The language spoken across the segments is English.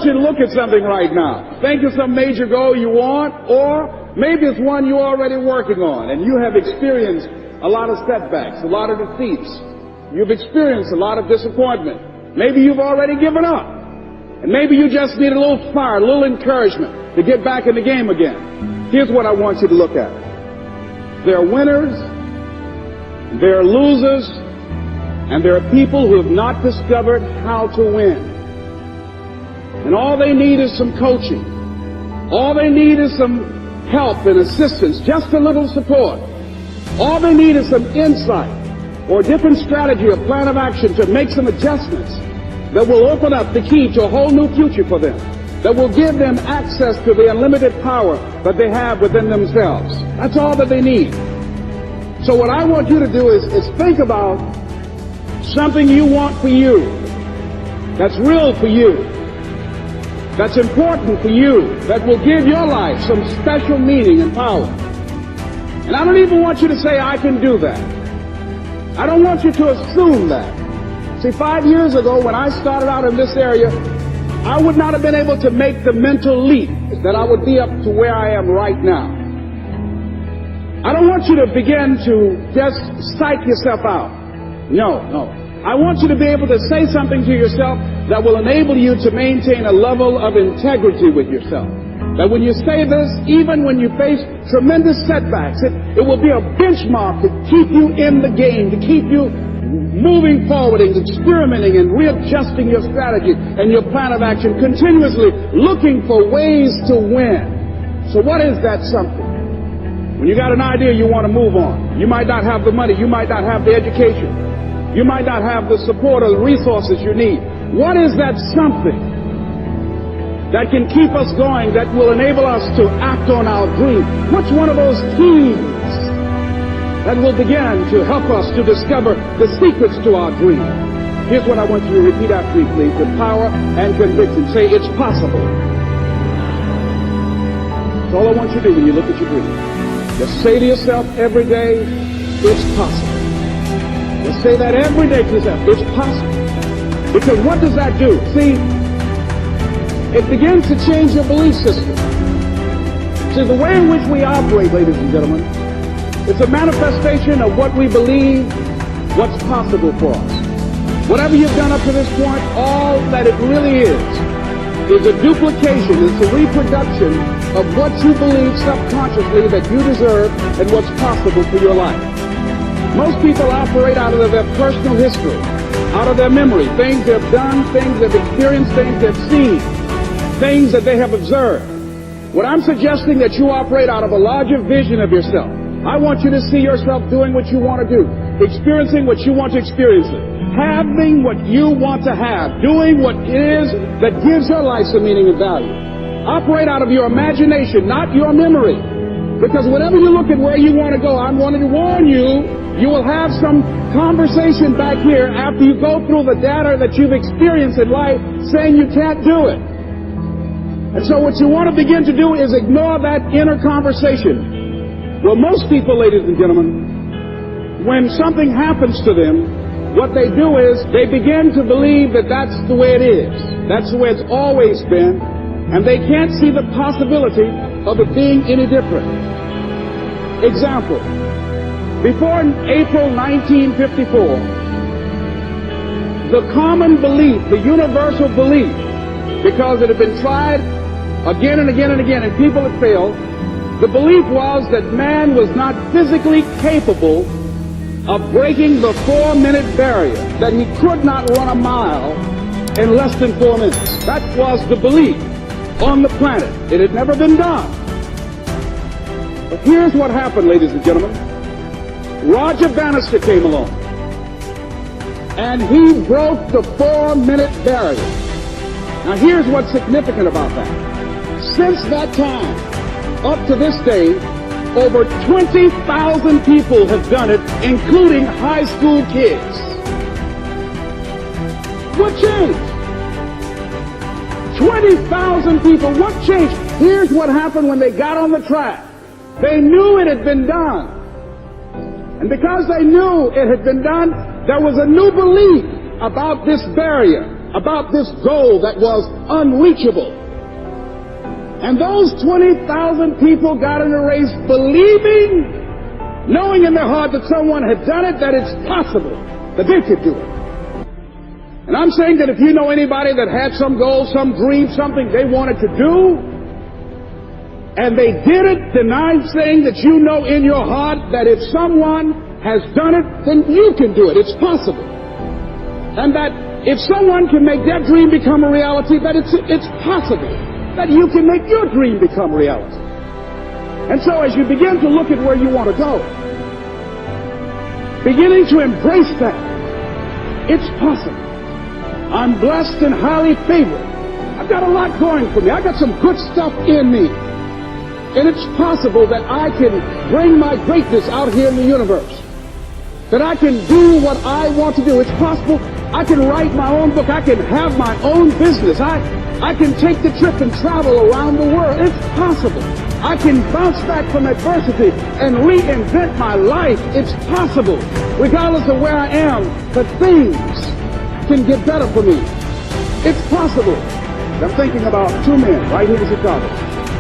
you to look at something right now. Think of some major goal you want, or maybe it's one you're already working on, and you have experienced a lot of setbacks, a lot of defeats. You've experienced a lot of disappointment. Maybe you've already given up. And maybe you just need a little fire, a little encouragement to get back in the game again. Here's what I want you to look at. There are winners, there are losers, and there are people who have not discovered how to win. And all they need is some coaching. All they need is some help and assistance, just a little support. All they need is some insight or a different strategy, a plan of action to make some adjustments that will open up the key to a whole new future for them, that will give them access to the unlimited power that they have within themselves. That's all that they need. So what I want you to do is think about something you want for you, that's real for you, that's important for you, that will give your life some special meaning and power. And I don't even want you to say, I can do that. I don't want you to assume that. See, 5 years ago, when I started out in this area, I would not have been able to make the mental leap that I would be up to where I am right now. I don't want you to begin to just psych yourself out. No. I want you to be able to say something to yourself that will enable you to maintain a level of integrity with yourself. That when you say this, even when you face tremendous setbacks, it will be a benchmark to keep you in the game, to keep you moving forward and experimenting and readjusting your strategy and your plan of action, continuously looking for ways to win. So what is that something? When you got an idea you want to move on, you might not have the money, you might not have the education, you might not have the support or the resources you need. What is that something that can keep us going, that will enable us to act on our dream? What's one of those keys that will begin to help us to discover the secrets to our dream? Here's what I want you to repeat after me, please, with power and conviction. Say, it's possible. That's all I want you to do when you look at your dream. Just say to yourself every day, it's possible. Just say that every day to yourself, it's possible. Because what does that do? See, it begins to change your belief system. See, the way in which we operate, ladies and gentlemen, it's a manifestation of what we believe, what's possible for us. Whatever you've done up to this point, all that it really is a duplication, it's a reproduction of what you believe subconsciously that you deserve and what's possible for your life. Most people operate out of their personal history, out of their memory, things they've done, things they've experienced, things they've seen, things that they have observed. What I'm suggesting that you operate out of a larger vision of yourself. I want you to see yourself doing what you want to do, experiencing what you want to experience, having what you want to have, doing what it is that gives your life some meaning and value. Operate out of your imagination, not your memory. Because whenever you look at where you want to go, I'm wanting to warn you, you will have some conversation back here after you go through the data that you've experienced in life saying you can't do it. And so what you want to begin to do is ignore that inner conversation. Well, most people, ladies and gentlemen, when something happens to them, what they do is they begin to believe that that's the way it is. That's the way it's always been. And they can't see the possibility of it being any different. Example. Before April 1954, the common belief, the universal belief, because it had been tried again and again and again and people had failed, the belief was that man was not physically capable of breaking the 4-minute barrier, that he could not run a mile in less than 4 minutes. That was the belief on the planet. It had never been done. But here's what happened, ladies and gentlemen. Roger Bannister came along, and he broke the 4-minute barrier. Now here's what's significant about that. Since that time, up to this day, over 20,000 people have done it, including high school kids. What changed? 20,000 people, what changed? Here's what happened when they got on the track. They knew it had been done. And because they knew it had been done, there was a new belief about this barrier. about this goal that was unreachable. And those 20,000 people got in a race believing, knowing in their heart that someone had done it, that it's possible, that they could do it. And I'm saying that if you know anybody that had some goal, some dream, something they wanted to do, and they did it, then I'm saying that you know in your heart that if someone has done it, then you can do it. It's possible. And that if someone can make their dream become a reality, that it's possible that you can make your dream become reality. And so as you begin to look at where you want to go, beginning to embrace that, it's possible. I'm blessed and highly favored. I've got a lot going for me. I've got some good stuff in me. And it's possible that I can bring my greatness out here in the universe. That I can do what I want to do. It's possible I can write my own book. I can have my own business. I can take the trip and travel around the world. It's possible. I can bounce back from adversity and reinvent my life. It's possible. Regardless of where I am, that things can get better for me. It's possible. I'm thinking about two men right here in Chicago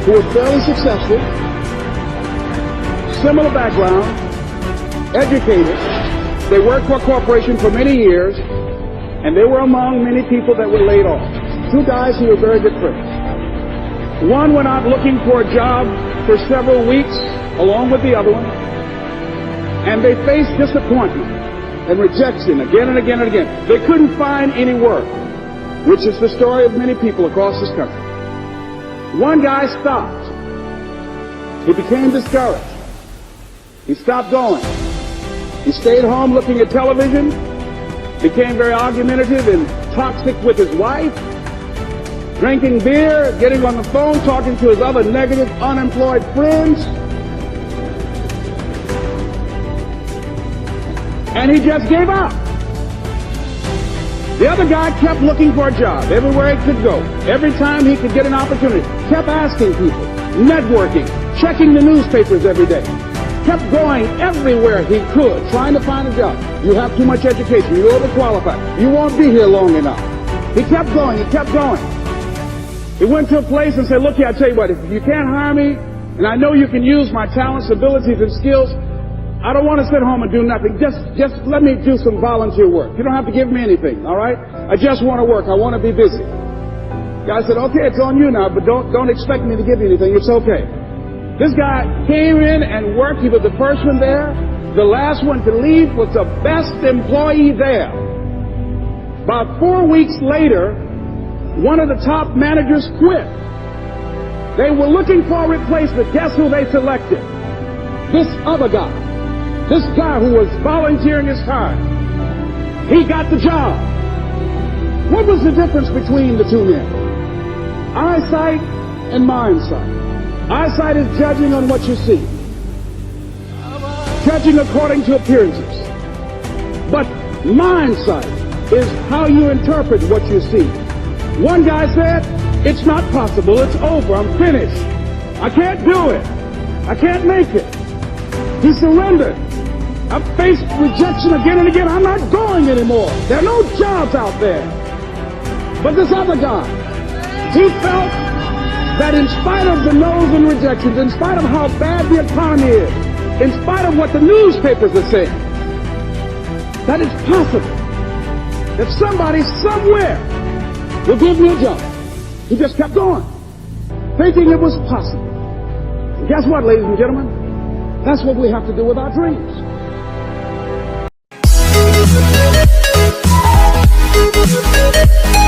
who were fairly successful, similar background, educated. They worked for a corporation for many years, and they were among many people that were laid off. Two guys who were very good friends. One went out looking for a job for several weeks along with the other one, and they faced disappointment and rejection again and again and again. They couldn't find any work, which is the story of many people across this country. One guy stopped. He became discouraged. He stopped going. He stayed home looking at television, became very argumentative and toxic with his wife, drinking beer, getting on the phone, talking to his other negative, unemployed friends. And he just gave up. The other guy kept looking for a job everywhere he could go. Every time he could get an opportunity, kept asking people, networking, checking the newspapers every day. Kept going everywhere he could, trying to find a job. You have too much education. You're overqualified. You won't be here long enough. He kept going. He kept going. He went to a place and said, look here, I tell you what, if you can't hire me, and I know you can use my talents, abilities, and skills, I don't want to sit home and do nothing. Just let me do some volunteer work. You don't have to give me anything, all right? I just want to work. I want to be busy. The guy said, okay, it's on you now, but don't expect me to give you anything. It's okay. This guy came in and worked. He was the first one there. The last one to leave was the best employee there. About 4 weeks later, one of the top managers quit. They were looking for a replacement. Guess who they selected? This other guy. This guy who was volunteering his time. He got the job. What was the difference between the two men? Eyesight and mindsight. Eyesight is judging on what you see. Judging according to appearances. But mindsight is how you interpret what you see. One guy said, it's not possible, it's over, I'm finished. I can't do it. I can't make it. He surrendered. I've faced rejection again and again. I'm not going anymore. There are no jobs out there. But this other guy, he felt that in spite of the no's and rejections, in spite of how bad the economy is, in spite of what the newspapers are saying, that it's possible that somebody somewhere will give me a job. He just kept going, thinking it was possible. And guess what, ladies and gentlemen? That's what we have to do with our dreams. We'll be right back.